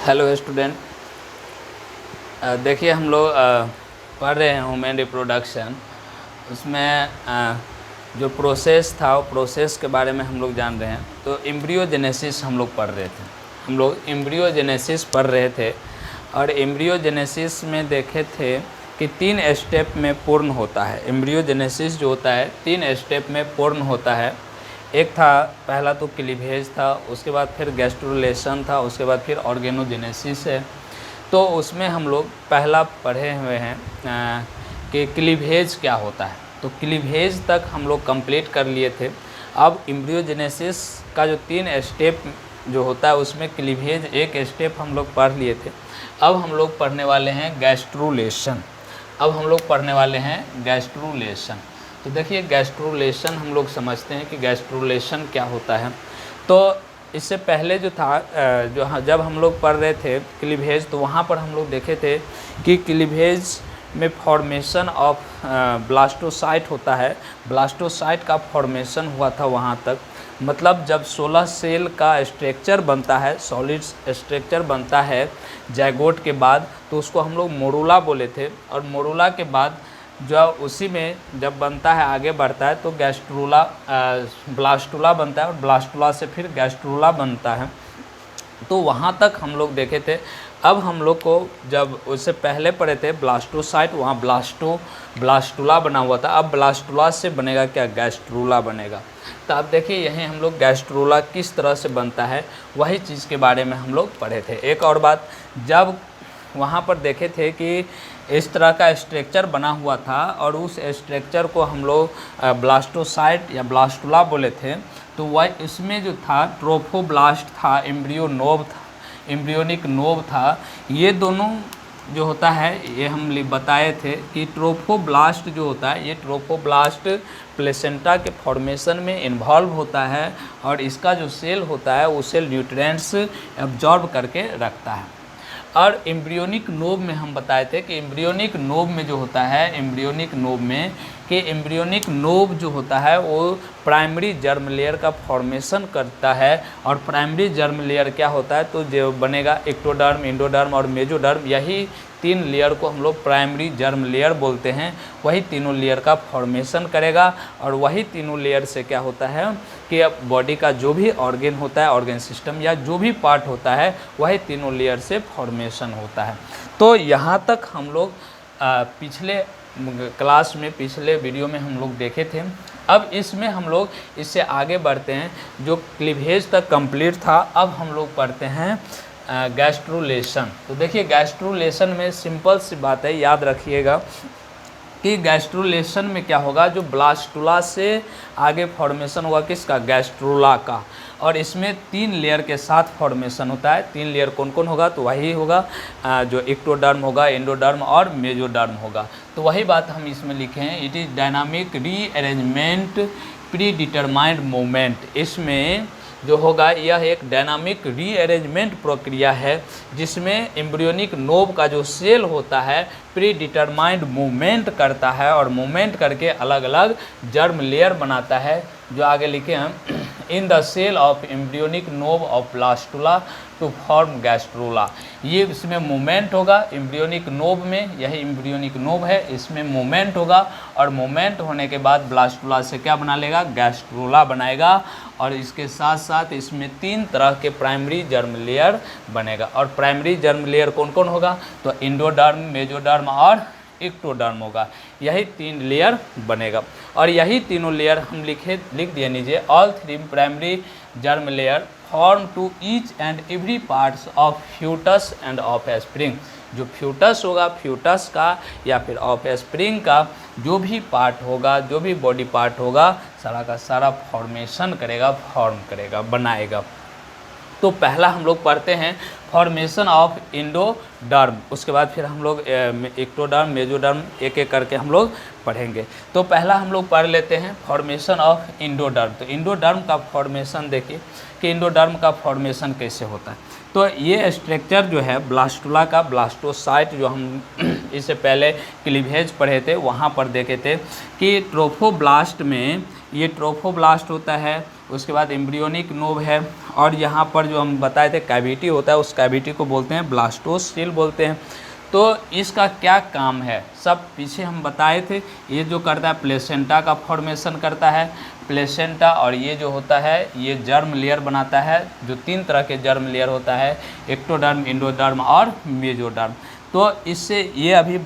Hello student, देखिए हम लोग पढ़ रहे हैं ह्यूमन रिप्रोडक्शन। उसमें जो प्रोसेस था वो प्रोसेस के बारे में हम लोग जान रहे हैं। तो एम्ब्रियोजेनेसिस हम लोग पढ़ रहे थे और एम्ब्रियोजेनेसिस में देखे थे कि 3 स्टेप में पूर्ण होता है। एम्ब्रियोजेनेसिस जो होता है 3 स्टेप में पूर्ण होता है। एक था, पहला तो क्लीवेज था, उसके बाद फिर गैस्ट्रुलेशन था, उसके बाद फिर ऑर्गेनोजेनेसिस है। तो उसमें हम लोग पहला पढ़े हुए हैं कि क्लीवेज क्या होता है। तो क्लीवेज तक हम लोग कंप्लीट कर लिए थे। अब एम्ब्रियोजेनेसिस का जो 3 स्टेप जो होता है उसमें क्लीवेज एक स्टेप हम लोग पढ़ लिए थे। अब हम लोग पढ़ने वाले हैं गैस्ट्रुलेशन। तो देखिए गैस्ट्रुलेशन हम लोग समझते हैं कि गैस्ट्रुलेशन क्या होता है। तो इससे पहले जो था जब हम लोग पढ़ रहे थे क्लीवेज, तो वहाँ पर हम लोग देखे थे कि क्लीवेज में फॉर्मेशन ऑफ ब्लास्टोसाइट होता है। ब्लास्टोसाइट का फॉर्मेशन हुआ था वहाँ तक, मतलब जब 16 सेल का स्ट्रक्चर बनता है, सॉलिड स्ट्रक्चर बनता है जाइगोट के बाद, तो उसको हम लोग मोरूला बोले थे। और मोरूला के बाद जो उसी में जब बनता है, आगे बढ़ता है, तो ब्लास्टुला बनता है और ब्लास्टुला से फिर गैस्ट्रुला बनता है। तो वहाँ तक हम लोग देखे थे। अब हम लोग को जब उससे पहले पढ़े थे ब्लास्टोसाइट, वहाँ ब्लास्टुला बना हुआ था। अब ब्लास्टुला से बनेगा क्या? गैस्ट्रुला बनेगा। तो अब देखिए यहीं हम लोग गैस्ट्रुला किस तरह से बनता है वही चीज़ के बारे में हम लोग पढ़े थे। एक और बात, जब वहाँ पर देखे थे कि इस तरह का स्ट्रक्चर बना हुआ था और उस स्ट्रक्चर को हम लोग ब्लास्टोसाइट या ब्लास्टुला बोले थे। तो वह इसमें जो था ट्रोफोब्लास्ट था, एम्ब्रियोनिक नोव था। ये दोनों जो होता है ये हम बताए थे कि ट्रोफोब्लास्ट जो होता है, ये ट्रोफोब्लास्ट प्लेसेंटा के फॉर्मेशन में इन्वॉल्व होता है और इसका जो सेल होता है वो सेल न्यूट्रिएंट्स एब्जॉर्ब करके रखता है। और एम्ब्रियोनिक नोव में हम बताए थे कि एम्ब्रियोनिक नोव में जो होता है, एम्ब्रियोनिक नोव जो होता है वो प्राइमरी जर्म लेयर का फॉर्मेशन करता है। और प्राइमरी जर्म लेयर क्या होता है, तो जो बनेगा एक्टोडर्म, एंडोडर्म और मेजोडर्म, यही 3 लेयर को हम लोग प्राइमरी जर्म लेयर बोलते हैं। वही तीनों लेयर का फॉर्मेशन करेगा और वही तीनों लेयर से क्या होता है कि अब बॉडी का जो भी ऑर्गन होता है, ऑर्गन सिस्टम या जो भी पार्ट होता है, वही तीनों लेयर से फॉर्मेशन होता है। तो यहाँ तक हम लोग पिछले क्लास में, पिछले वीडियो में हम लोग देखे थे। अब इसमें हम लोग इससे आगे बढ़ते हैं। जो क्लीवेज तक कंप्लीट था, अब हम लोग पढ़ते हैं गैस्ट्रुलेशन। तो देखिए गैस्ट्रुलेशन में सिंपल सी बात है, याद रखिएगा कि गैस्ट्रुलेशन में क्या होगा, जो ब्लास्टुला से आगे फॉर्मेशन होगा किसका? गैस्ट्रुला का। और इसमें 3 लेयर के साथ फॉर्मेशन होता है। 3 लेयर कौन कौन होगा? तो वही होगा जो एक्टोडर्म होगा, एंडोडर्म और मेजोडर्म होगा। तो वही बात हम इसमें लिखे हैं, it is dynamic rearrangement pre determined movement. इसमें जो होगा यह एक डायनामिक रीअरेंजमेंट प्रक्रिया है जिसमें एम्ब्रियोनिक नोव का जो सेल होता है प्री डिटरमाइंड मूवमेंट करता है और मूवमेंट करके अलग अलग जर्म लेयर बनाता है। जो आगे लिखे हम, in the cell of embryonic now of blastula to form gastrula. ये इसमें मूवमेंट होगा एम्ब्रियोनिक नोव में, यही एम्ब्रियोनिक नोव है, इसमें मूवमेंट होगा और मूवमेंट होने के बाद ब्लास्टुला से क्या बना लेगा? गैस्ट्रुला बनाएगा। और इसके साथ साथ इसमें 3 तरह के प्राइमरी जर्म लेयर बनेगा। और प्राइमरी जर्म लेयर कौन कौन होगा? तो एंडोडर्म, मेजोडर्म और एक्टोडर्म होगा। यही 3 लेयर बनेगा और यही तीनों लेयर हम लिख दिए नीचे। All 3 primary germ layer form to each and every parts of foetus and offspring. जो फ्यूटस होगा, फ्यूटस का या फिर ऑफ स्प्रिंग का जो भी पार्ट होगा, जो भी बॉडी पार्ट होगा, सारा का सारा फॉर्मेशन करेगा, फॉर्म करेगा, बनाएगा। तो पहला हम लोग पढ़ते हैं फॉर्मेशन ऑफ एंडोडर्म। उसके बाद फिर हम लोग एक्टोडर्म, मेजोडर्म एक एक करके हम लोग पढ़ेंगे। तो पहला हम लोग पढ़ लेते हैं फॉर्मेशन ऑफ एंडोडर्म। तो एंडोडर्म का फॉर्मेशन देखिए कि एंडोडर्म का फॉर्मेशन कैसे होता है। तो ये स्ट्रक्चर जो है ब्लास्टुला का, ब्लास्टोसाइट, जो हम इससे पहले क्लीवेज पढ़े थे वहाँ पर देखे थे कि ट्रोफोब्लास्ट में ये ट्रोफोब्लास्ट होता है उसके बाद एम्ब्रियोनिक नोब है, और यहाँ पर जो हम बताए थे कैविटी होता है, उस कैविटी को बोलते हैं ब्लास्टोसेल बोलते हैं। तो इसका क्या काम है सब पीछे हम बताए थे। ये जो करता है प्लेसेंटा का फॉर्मेशन करता है, प्लेसेंटा, और ये जो होता है ये जर्म लेयर बनाता है, जो 3 तरह के जर्म लेयर होता है, एक्टोडर्म, इंडोडर्म और मेजोडर्म। तो इससे ये अभी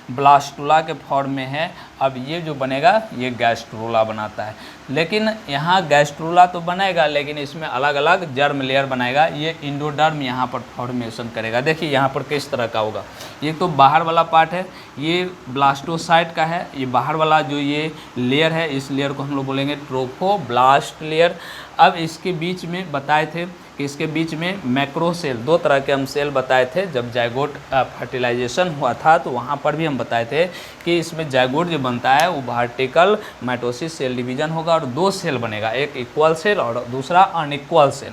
ब्लास्टुला के फॉर्म में है। अब ये जो बनेगा ये गैस्ट्रोला बनाता है, लेकिन यहाँ गैस्ट्रोला तो बनेगा लेकिन इसमें अलग अलग जर्म लेयर बनाएगा। ये इंडोडर्म यहाँ पर फॉर्मेशन करेगा। देखिए यहाँ पर किस तरह का होगा, ये तो बाहर वाला पार्ट है, ये ब्लास्टोसाइट का है, ये बाहर वाला जो ये लेयर है इस लेयर को हम लोग बोलेंगे ट्रोफोब्लास्ट लेयर। अब इसके बीच में बताए थे कि इसके बीच में मैक्रोसेल, 2 तरह के हम सेल बताए थे जब जाइगोट फर्टिलाइजेशन हुआ था, तो वहाँ पर भी हम बताए थे कि इसमें जाइगोट जो बनता है वो वर्टिकल माइटोसिस सेल डिवीजन होगा और 2 सेल बनेगा, एक इक्वल सेल और दूसरा अनइक्वल सेल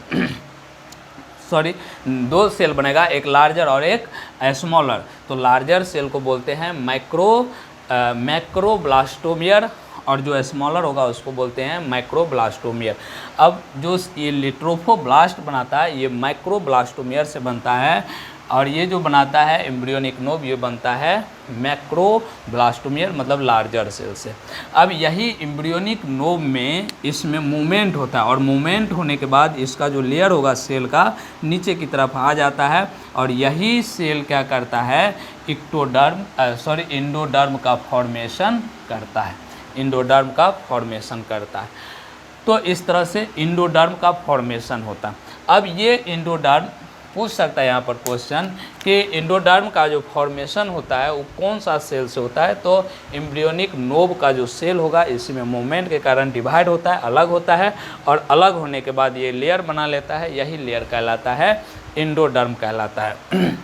सॉरी 2 सेल बनेगा, एक लार्जर और एक स्मॉलर। तो लार्जर सेल को बोलते हैं मैक्रोब्लास्टोमियर, और जो स्मॉलर होगा उसको बोलते हैं माइक्रोब्लास्टोमियर। अब जो ये लिट्रोफोब्लास्ट बनाता है ये माइक्रोब्लास्टोमियर से बनता है, और ये जो बनाता है एम्ब्रियोनिक नोब ये बनता है मैक्रोब्लास्टोमियर मतलब लार्जर सेल से। अब यही एम्ब्रियोनिक नोब में इसमें मूवमेंट होता है, और मूवमेंट होने के बाद इसका जो लेयर होगा सेल का नीचे की तरफ आ जाता है, और यही सेल क्या करता है इंडोडर्म का फॉर्मेशन करता है, इंडोडर्म का फॉर्मेशन करता है। तो इस तरह से इंडोडर्म का फॉर्मेशन होता है। अब ये इंडोडर्म पूछ सकता है यहाँ पर क्वेश्चन कि इंडोडर्म का जो फॉर्मेशन होता है वो कौन सा सेल से होता है, तो एम्ब्रियोनिक नोब का जो सेल होगा इसमें मूवमेंट के कारण डिवाइड होता है, अलग होता है, और अलग होने के बाद ये लेयर बना लेता है, यही लेयर कहलाता है इंडोडर्म कहलाता है।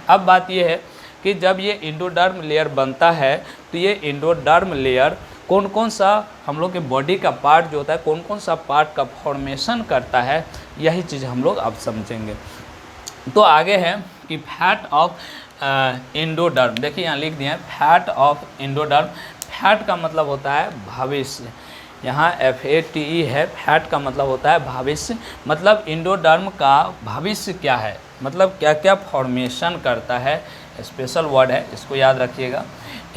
अब बात ये है कि जब ये इंडोडर्म लेयर बनता है तो ये इंडोडर्म लेयर कौन कौन सा हम लोग के बॉडी का पार्ट जो होता है कौन कौन सा पार्ट का फॉर्मेशन करता है, यही चीज़ हम लोग अब समझेंगे। तो आगे है कि फैट ऑफ इंडोडर्म, देखिए यहाँ लिख दिए हैं फैट ऑफ इंडोडर्म। फैट का मतलब होता है भविष्य, यहाँ FATE है, फैट का मतलब होता है भविष्य, मतलब इंडोडर्म का भविष्य क्या है, मतलब क्या क्या फॉर्मेशन करता है, स्पेशल वर्ड है इसको याद रखिएगा।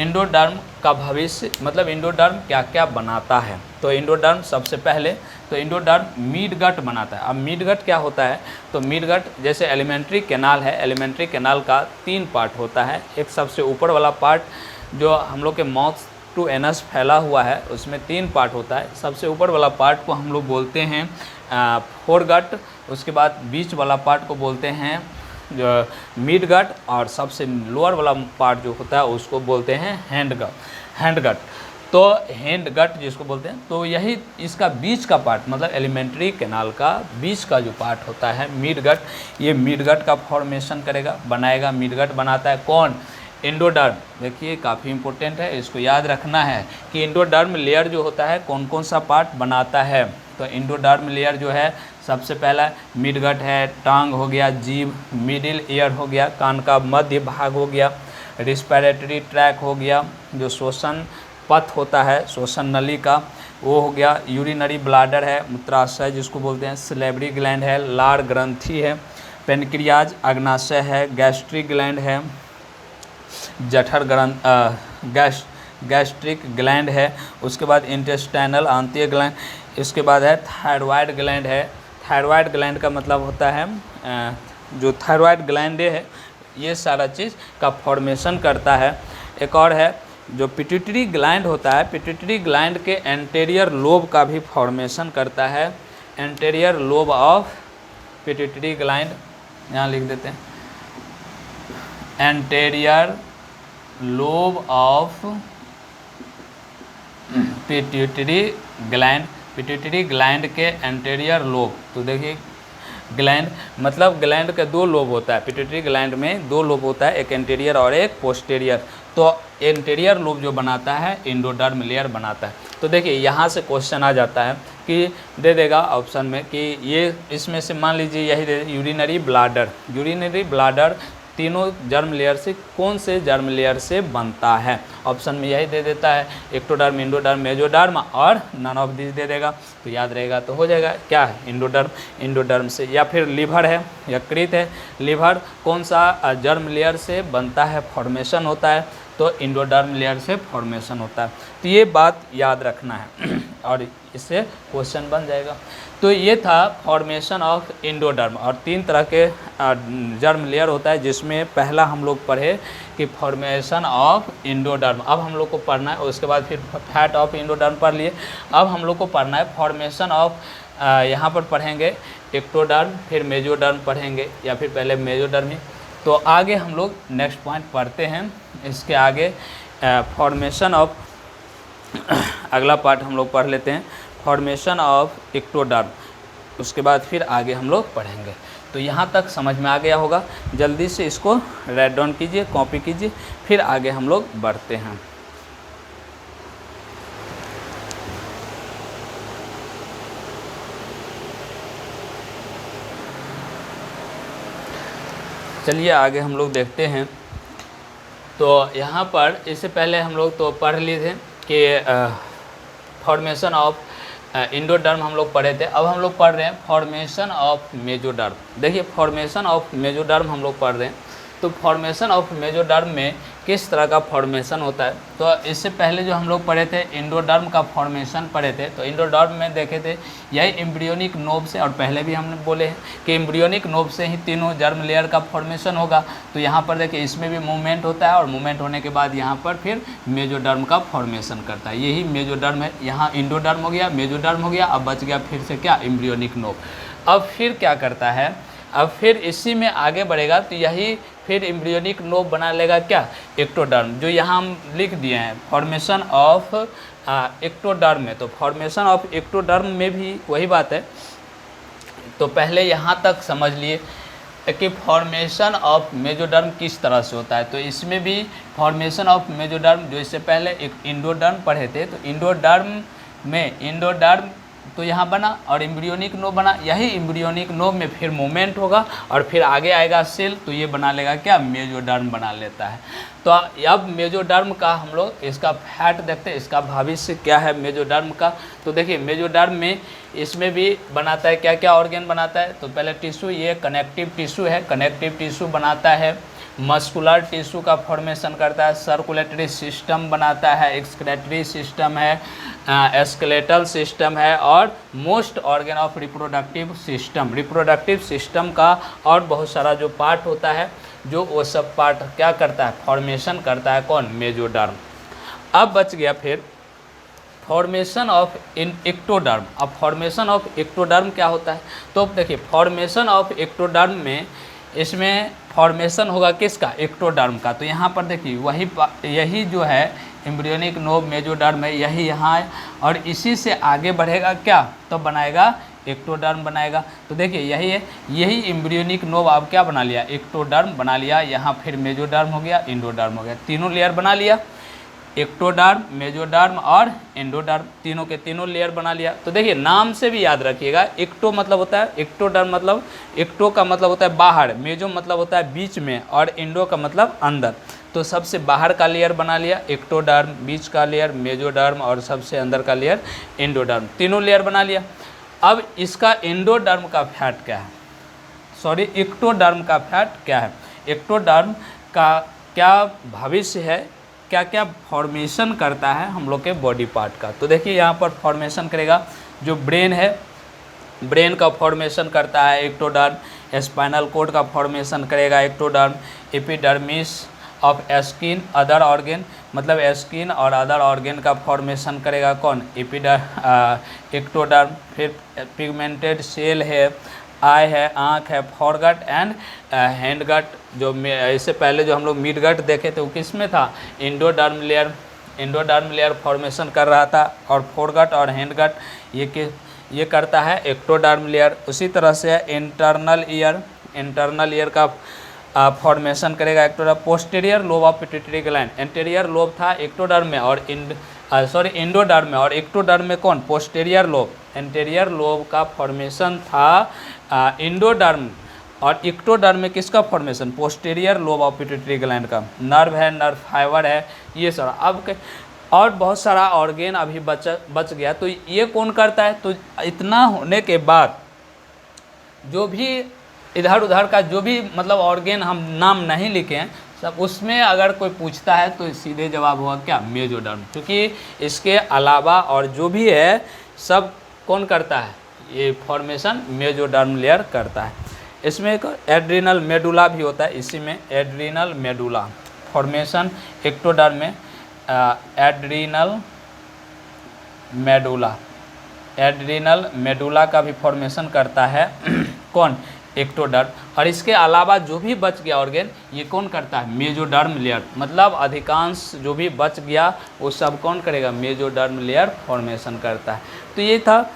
इंडोडर्म का भविष्य मतलब इंडोडर्म क्या क्या बनाता है। तो इंडोडर्म सबसे पहले तो इंडोडर्म मिडगट बनाता है। अब मिडगट क्या होता है, तो मिडगट जैसे एलिमेंट्री कैनाल है, एलिमेंट्री कैनाल का 3 पार्ट होता है। एक सबसे ऊपर वाला पार्ट जो हम लोग के माउथ टू एनस फैला हुआ है उसमें 3 पार्ट होता है। सबसे ऊपर वाला पार्ट को हम लोग बोलते हैं फोरगट, उसके बाद बीच वाला पार्ट को बोलते हैं जो मिडगट, और सबसे लोअर वाला पार्ट जो होता है उसको बोलते हैं हैंडगट। तो हैंडगट जिसको बोलते हैं, तो यही इसका बीच का पार्ट मतलब एलिमेंट्री कैनाल का बीच का जो पार्ट होता है मिडगट, ये मिडगट का फॉर्मेशन करेगा, बनाएगा। मिडगट बनाता है कौन, इंडोडर्म। देखिए काफ़ी इंपॉर्टेंट है, इसको याद रखना है कि इंडोडर्म लेयर जो होता है कौन कौन सा पार्ट बनाता है। तो इंडोडर्म लेयर जो है सबसे पहला मिडगट है, टांग हो गया, जीभ, मिडिल ईयर हो गया, कान का मध्य भाग हो गया, रिस्पिरेटरी ट्रैक हो गया, जो श्वसन पथ होता है श्वसन नली का वो हो गया, यूरिनरी ब्लाडर है, मूत्राशय जिसको बोलते हैं, सलेवरी ग्लैंड है, लार ग्रंथि है, पेनक्रियाज अग्नाशय है, गैस्ट्रिक ग्लैंड है, जठर गैस्ट्रिक ग्लैंड है, उसके बाद इंटेस्टाइनल आंतीय ग्लैंड, इसके बाद है थायरॉयड ग्लैंड है। थायरॉयड ग्लैंड का मतलब होता है जो थायरॉयड ग्लैंड है ये सारा चीज़ का फॉर्मेशन करता है। एक और है जो पिट्यूटरी ग्लैंड होता है, पिट्यूटरी ग्लैंड के एंटेरियर लोब का भी फॉर्मेशन करता है। Anterior lobe of pituitary gland यहाँ लिख देते हैं, anterior lobe of pituitary gland, pituitary gland के एंटेरियर लोब। तो देखिए ग्लैंड मतलब ग्लैंड के 2 लोब होता है, पिट्यूटरी ग्लैंड में 2 लोब होता है, एक एंटेरियर और एक पोस्टेरियर। तो एंटेरियर लोब जो बनाता है इंडोडर्म लेयर बनाता है। तो देखिए यहाँ से क्वेश्चन आ जाता है कि दे देगा ऑप्शन में कि ये इसमें से मान लीजिए यही यूरिनरी ब्लाडर, यूरिनरी ब्लाडर तीनों जर्म लेयर से कौन से जर्म लेयर से बनता है। ऑप्शन में यही दे देता है, एक्टोडर्म, इंडोडर्म, मेजोडर्म और नन ऑफ दिस दे देगा। तो याद रहेगा तो हो जाएगा क्या है, इंडोडर्म, इंडोडर्म से। या फिर लिवर है, यकृत है, लिवर कौन सा जर्म लेयर से बनता है, फॉर्मेशन होता है, तो इंडोडर्म लेयर से फॉर्मेशन होता है। तो ये बात याद रखना है और इससे क्वेश्चन बन जाएगा। तो ये था फॉर्मेशन ऑफ इंडोडर्म। और 3 तरह के जर्म लेयर होता है, जिसमें पहला हम लोग पढ़े कि फॉर्मेशन ऑफ इंडोडर्म। अब हम लोग को पढ़ना है, उसके बाद फिर फैट ऑफ इंडोडर्म पढ़ लिए। अब हम लोग को पढ़ना है फॉर्मेशन ऑफ, यहाँ पर पढ़ेंगे एक्टोडर्म, फिर मेजोडर्म पढ़ेंगे, या फिर पहले मेजोडर्म ही। तो आगे हम लोग नेक्स्ट पॉइंट पढ़ते हैं। इसके आगे फॉर्मेशन ऑफ, अगला पार्ट हम लोग पढ़ लेते हैं, फॉर्मेशन ऑफ एक्टोडर्म। उसके बाद फिर आगे हम लोग पढ़ेंगे। तो यहाँ तक समझ में आ गया होगा। जल्दी से इसको राइट डाउन कीजिए, कॉपी कीजिए, फिर आगे हम लोग बढ़ते हैं। चलिए आगे हम लोग देखते हैं। तो यहाँ पर इससे पहले हम लोग तो पढ़ लिए थे कि फॉर्मेशन ऑफ इंडोडर्म हम लोग पढ़े थे। अब हम लोग पढ़ रहे हैं फॉर्मेशन ऑफ मेजोडर्म। देखिए फॉर्मेशन ऑफ मेजोडर्म हम लोग पढ़ रहे हैं। तो फॉर्मेशन ऑफ मेजोडर्म में किस तरह का फॉर्मेशन होता है। तो इससे पहले जो हम लोग पढ़े थे इंडोडर्म का फॉर्मेशन पढ़े थे। तो इंडोडर्म में देखे थे यही एम्ब्रियोनिक नोब से, और पहले भी हमने बोले हैं कि एम्ब्रियोनिक नोब से ही तीनों जर्म लेयर का फॉर्मेशन होगा। तो यहाँ पर देखिए इसमें भी मूवमेंट होता है, और मूवमेंट होने के बाद यहाँ पर फिर मेजोडर्म का फॉर्मेशन करता है। यही मेजोडर्म है। यहाँ इंडोडर्म हो गया, मेजोडर्म हो गया, अब बच गया फिर से क्या, एम्ब्रियोनिक नोब। अब फिर क्या करता है, अब फिर इसी में आगे बढ़ेगा। तो यही फिर एम्ब्रियोनिक नोब बना लेगा क्या, एक्टोडर्म, जो यहाँ हम लिख दिए हैं फॉर्मेशन ऑफ एक्टोडर्म में। तो फॉर्मेशन ऑफ एक्टोडर्म में भी वही बात है। तो पहले यहाँ तक समझ लिए कि फॉर्मेशन ऑफ मेजोडर्म किस तरह से होता है। तो इसमें भी फॉर्मेशन ऑफ मेजोडर्म, जो इससे पहले एक इंडोडर्म पढ़े थे, तो इंडोडर्म में इंडोडर्म तो यहाँ बना और एम्ब्रियोनिक नोब बना। यही एम्ब्रियोनिक नोब में फिर मूवमेंट होगा और फिर आगे आएगा सेल, तो ये बना लेगा क्या, मेजोडर्म बना लेता है। तो अब मेजोडर्म का हम लोग इसका फैट देखते हैं, इसका भविष्य क्या है मेजोडर्म का। तो देखिए मेजोडर्म में इसमें भी बनाता है क्या क्या ऑर्गेन बनाता है। तो पहले टिश्यू, ये कनेक्टिव टिश्यू है, कनेक्टिव टिश्यू बनाता है, मस्कुलर टिश्यू का फॉर्मेशन करता है, सर्कुलेटरी सिस्टम बनाता है, एक्सक्रेटरी सिस्टम है, स्केलेटल सिस्टम है, और most organ of reproductive system, reproductive system का और बहुत सारा जो पार्ट होता है, जो वो सब पार्ट क्या करता है, फॉर्मेशन करता है कौन, मेजोडर्म। अब बच गया फिर फॉर्मेशन ऑफ एक्टोडर्म। अब फॉर्मेशन ऑफ एक्टोडर्म क्या होता है। तो देखिए फॉर्मेशन ऑफ एक्टोडर्म में इसमें फॉर्मेशन होगा किसका, एक्टोडर्म का। तो यहाँ पर देखिए यही जो है एम्ब्रियोनिक नोब मेजोडर्म है, यही यहाँ है, और इसी से आगे बढ़ेगा क्या, तो बनाएगा एक्टोडर्म बनाएगा। तो देखिए यही है, यही एम्ब्रियोनिक नोब आप क्या बना लिया, एक्टोडर्म बना लिया। यहाँ फिर मेजोडर्म हो गया, इंडोडर्म हो गया, तीनों लेयर बना लिया, एक्टोडर्म, मेजोडर्म और एंडोडर्म, तीनों के तीनों लेयर बना लिया। तो देखिए नाम से भी याद रखिएगा, एक्टो मतलब होता है, एक्टोडर्म मतलब, एक्टो का मतलब होता है बाहर, मेजो मतलब होता है बीच में, और इंडो का मतलब अंदर। तो सबसे बाहर का लेयर बना लिया एक्टोडर्म, बीच का लेयर मेजोडर्म, और सबसे अंदर का लेयर एंडोडर्म, तीनों लेयर बना लिया। अब इसका एंडोडर्म का फैट क्या है, सॉरी एक्टोडर्म का फैट क्या है, एक्टोडर्म का क्या भविष्य है, क्या क्या फॉर्मेशन करता है हम लोग के बॉडी पार्ट का। तो देखिए यहाँ पर फॉर्मेशन करेगा, जो ब्रेन है, ब्रेन का फॉर्मेशन करता है एक्टोडर्म, स्पाइनल कोड का फॉर्मेशन करेगा ectoderm, epidermis of skin other organ, मतलब स्किन और अदर ऑर्गेन का फॉर्मेशन करेगा कौन, एक्टोडर्म। फिर पिगमेंटेड सेल है, आई है, आँख है, फॉरगट एंड हैंडगट, जो इससे पहले जो हम लोग मिडगट देखे थे वो किस में था, endoderm layer, endoderm layer formation कर रहा था, और फोरगट और हैंडगट ये करता है एक्टोडर्म लेयर। उसी तरह से इंटरनल ईयर, इंटरनल ईयर का फॉर्मेशन करेगा ectoderm. Posterior lobe of pituitary gland, anterior lobe था एक्टोडर्म में और इंडोडर्म में, और एक्टोडर्म में कौन, पोस्टीरियर लोब, एंटीरियर लोब का फॉर्मेशन था इंडोडर्म और इक्टोडर्म में किसका formation, posterior lobe of pituitary gland का, नर्व है, नर्व फाइबर है, ये सारा। अब और बहुत सारा ऑर्गेन अभी बच गया, तो ये कौन करता है। तो इतना होने के बाद जो भी इधर उधर का जो भी मतलब ऑर्गेन हम नाम नहीं लिखे हैं सब, उसमें अगर कोई पूछता है तो सीधे जवाब होगा क्या, मेसोडर्म, क्योंकि इसके अलावा और जो भी है सब कौन करता है, ये फॉर्मेशन मेसोडर्म लेयर करता है। इसमें एक एड्रिनल मेडुला भी होता है, इसी में एड्रिनल मेडुला फॉर्मेशन एक्टोडर्म में, एड्रिनल मेडुला का भी फॉर्मेशन करता है कौन, एक्टोडर्म। और इसके अलावा जो भी बच गया ऑर्गेन ये कौन करता है, मेसोडर्म लेयर, मतलब अधिकांश जो भी बच गया वो सब कौन करेगा, मेसोडर्म लेयर फॉर्मेशन करता है। तो ये था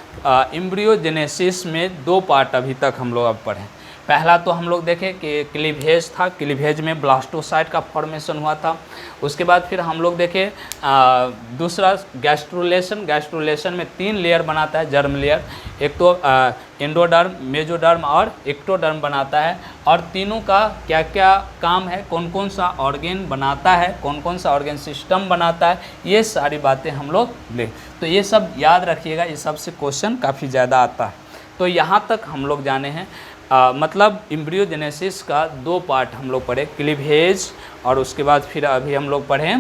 एम्ब्रियोजेनेसिस में 2 पार्ट अभी तक हम लोग अब पढ़े। पहला तो हम लोग देखें कि क्लीवेज था, क्लीवेज में ब्लास्टोसाइट का फॉर्मेशन हुआ था। उसके बाद फिर हम लोग देखें दूसरा गैस्ट्रुलेशन में 3 लेयर बनाता है जर्म लेयर, एक तो एंडोडर्म, मेसोडर्म और एक्टोडर्म बनाता है। और तीनों का क्या क्या काम है, कौन कौन सा ऑर्गेन बनाता है, कौन कौन सा ऑर्गेन सिस्टम बनाता है, ये सारी बातें हम लोग ले, तो ये सब याद रखिएगा, ये सबसे क्वेश्चन काफ़ी ज़्यादा आता है। तो यहाँ तक हम लोग जाने हैं, मतलब एम्ब्रियोजेनेसिस का 2 पार्ट हम लोग पढ़े, क्लीवेज और उसके बाद फिर अभी हम लोग पढ़े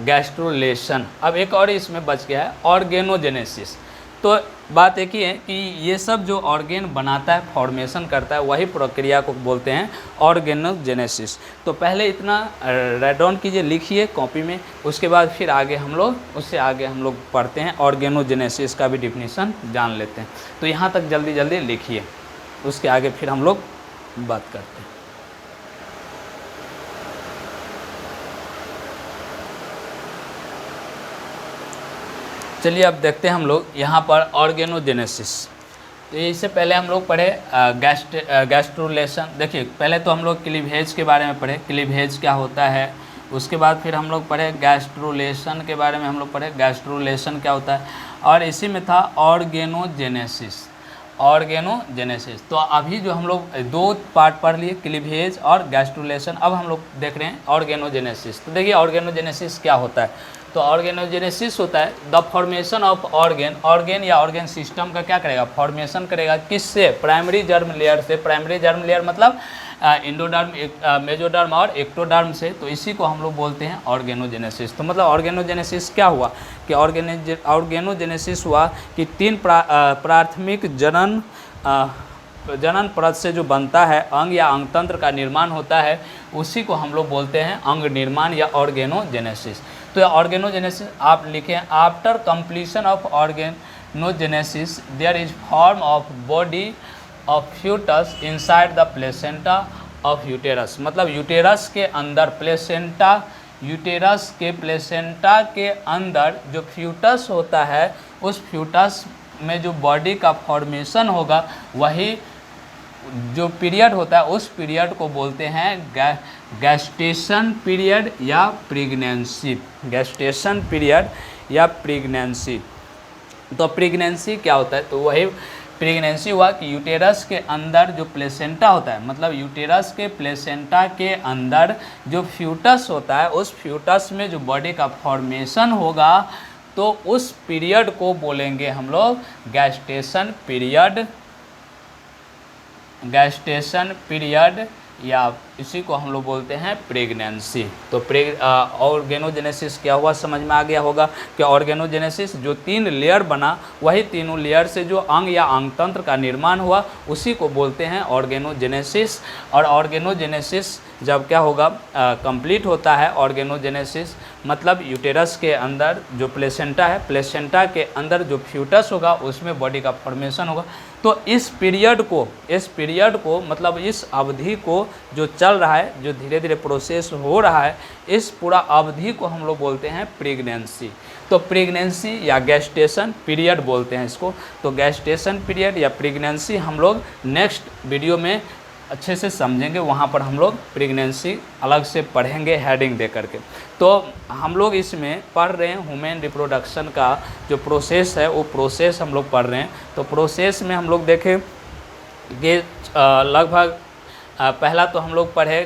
गैस्ट्रुलेशन। अब एक और इसमें बच गया है ऑर्गेनोजेनेसिस। तो बात एक ही है कि ये सब जो ऑर्गेन बनाता है, फॉर्मेशन करता है, वही प्रक्रिया को बोलते हैं ऑर्गेनोजेनेसिस। तो पहले इतना राइट डाउन कीजिए, लिखिए कॉपी में, उसके बाद फिर आगे हम लोग उससे आगे हम लोग पढ़ते हैं ऑर्गेनोजेनेसिस का भी डिफिनीशन जान लेते हैं। तो यहाँ तक जल्दी जल्दी लिखिए, उसके आगे फिर हम लोग बात करते हैं। चलिए अब देखते हैं हम लोग यहाँ पर ऑर्गेनोजेनेसिस। तो इससे पहले हम लोग पढ़े गैस्ट्रुलेशन। देखिए पहले तो हम लोग क्लीवेज के बारे में पढ़े, क्लीवेज क्या होता है। उसके बाद फिर हम लोग पढ़े गैस्ट्रुलेशन के बारे में, हम लोग पढ़े गैस्ट्रुलेशन क्या होता है। और इसी में था ऑर्गेनोजेनेसिस। तो अभी जो हम लोग 2 पार्ट पढ़ लिए, क्लीवेज और गैस्ट्रुलेशन, अब हम लोग देख रहे हैं ऑर्गेनोजेनेसिस। तो देखिए ऑर्गेनोजेनेसिस क्या होता है। तो ऑर्गेनोजेनेसिस होता है द फॉर्मेशन ऑफ ऑर्गेन या ऑर्गेन सिस्टम का क्या करेगा, फॉर्मेशन करेगा, किससे, प्राइमरी जर्म लेयर से। प्राइमरी जर्म लेयर मतलब एंडोडर्म, मेसोडर्म और एक्टोडर्म से। तो इसी को हम लोग बोलते हैं ऑर्गेनोजेनेसिस। तो मतलब ऑर्गेनोजेनेसिस क्या हुआ कि ऑर्गेनोजेनेसिस हुआ कि 3 प्राथमिक जनन परत से जो बनता है अंग या अंगतंत्र का निर्माण होता है, उसी को हम लोग बोलते हैं अंग निर्माण या ऑर्गेनोजेनेसिस। तो ऑर्गेनोजेनेसिस आप लिखें, after completion of organogenesis there is form of body of foetus inside the placenta of uterus. मतलब यूटेरस के अंदर प्लेसेंटा के अंदर जो फ्यूटस होता है, उस फ्यूटस में जो बॉडी का फॉर्मेशन होगा, वही जो पीरियड होता है उस पीरियड को बोलते हैं गैस्टेशन पीरियड या प्रेगनेंसी। गैस्टेशन पीरियड या प्रेगनेंसी। तो प्रेगनेंसी क्या होता है, तो वही प्रेगनेंसी हुआ कि यूटेरस के अंदर जो प्लेसेंटा होता है, मतलब यूटेरस के प्लेसेंटा के अंदर जो फ्यूटस होता है, उस फ्यूटस में जो बॉडी का फॉर्मेशन होगा, तो उस पीरियड को बोलेंगे हम लोग गैस्टेशन पीरियड या इसी को हम लोग बोलते हैं प्रेगनेंसी। तो ऑर्गेनोजेनेसिस क्या हुआ समझ में आ गया होगा कि ऑर्गेनोजेनेसिस जो 3 लेयर बना, वही तीनों लेयर से जो अंग या अंगतंत्र का निर्माण हुआ, उसी को बोलते हैं ऑर्गेनोजेनेसिस। और ऑर्गेनोजेनेसिस जब क्या होगा, कंप्लीट होता है ऑर्गेनोजेनेसिस, मतलब यूटेरस के अंदर जो प्लेसेंटा है, प्लेसेंटा के अंदर जो फ्यूटस होगा, उसमें बॉडी का फॉर्मेशन होगा। तो इस पीरियड को मतलब इस अवधि को जो चल रहा है, जो धीरे धीरे प्रोसेस हो रहा है, इस पूरा अवधि को हम लोग बोलते हैं प्रेगनेंसी। तो प्रेगनेंसी या गैस्टेशन पीरियड बोलते हैं इसको। तो गैस्टेशन पीरियड या प्रेगनेंसी हम लोग नेक्स्ट वीडियो में अच्छे से समझेंगे, वहाँ पर हम लोग प्रेगनेंसी अलग से पढ़ेंगे हेडिंग दे करके। तो हम लोग इसमें पढ़ रहे हैं ह्यूमन रिप्रोडक्शन का जो प्रोसेस है, वो प्रोसेस हम लोग पढ़ रहे हैं। तो प्रोसेस में हम लोग देखें कि लगभग पहला तो हम लोग पढ़े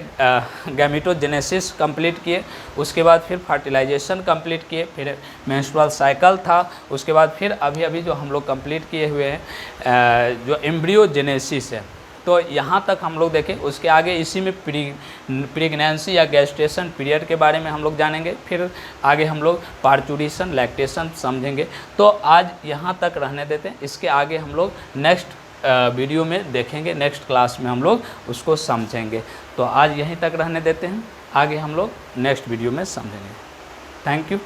गैमेटोजेनेसिस कंप्लीट किए, उसके बाद फिर फर्टिलाइजेशन कंप्लीट किए, फिर मेंस्ट्रुअल साइकिल था, उसके बाद फिर अभी अभी जो हम लोग कंप्लीट किए हुए हैं जो एम्ब्रियोजेनेसिस है। तो यहाँ तक हम लोग देखें। उसके आगे इसी में प्रेगनेंसी या गेस्टेशन पीरियड के बारे में हम लोग जानेंगे, फिर आगे हम लोग पार्चुरेशन लैक्टेशन समझेंगे। तो आज यहाँ तक रहने देते हैं, इसके आगे हम लोग नेक्स्ट वीडियो में देखेंगे, नेक्स्ट क्लास में हम लोग उसको समझेंगे। तो आज यहीं तक रहने देते हैं, आगे हम लोग नेक्स्ट वीडियो में समझेंगे। Thank you.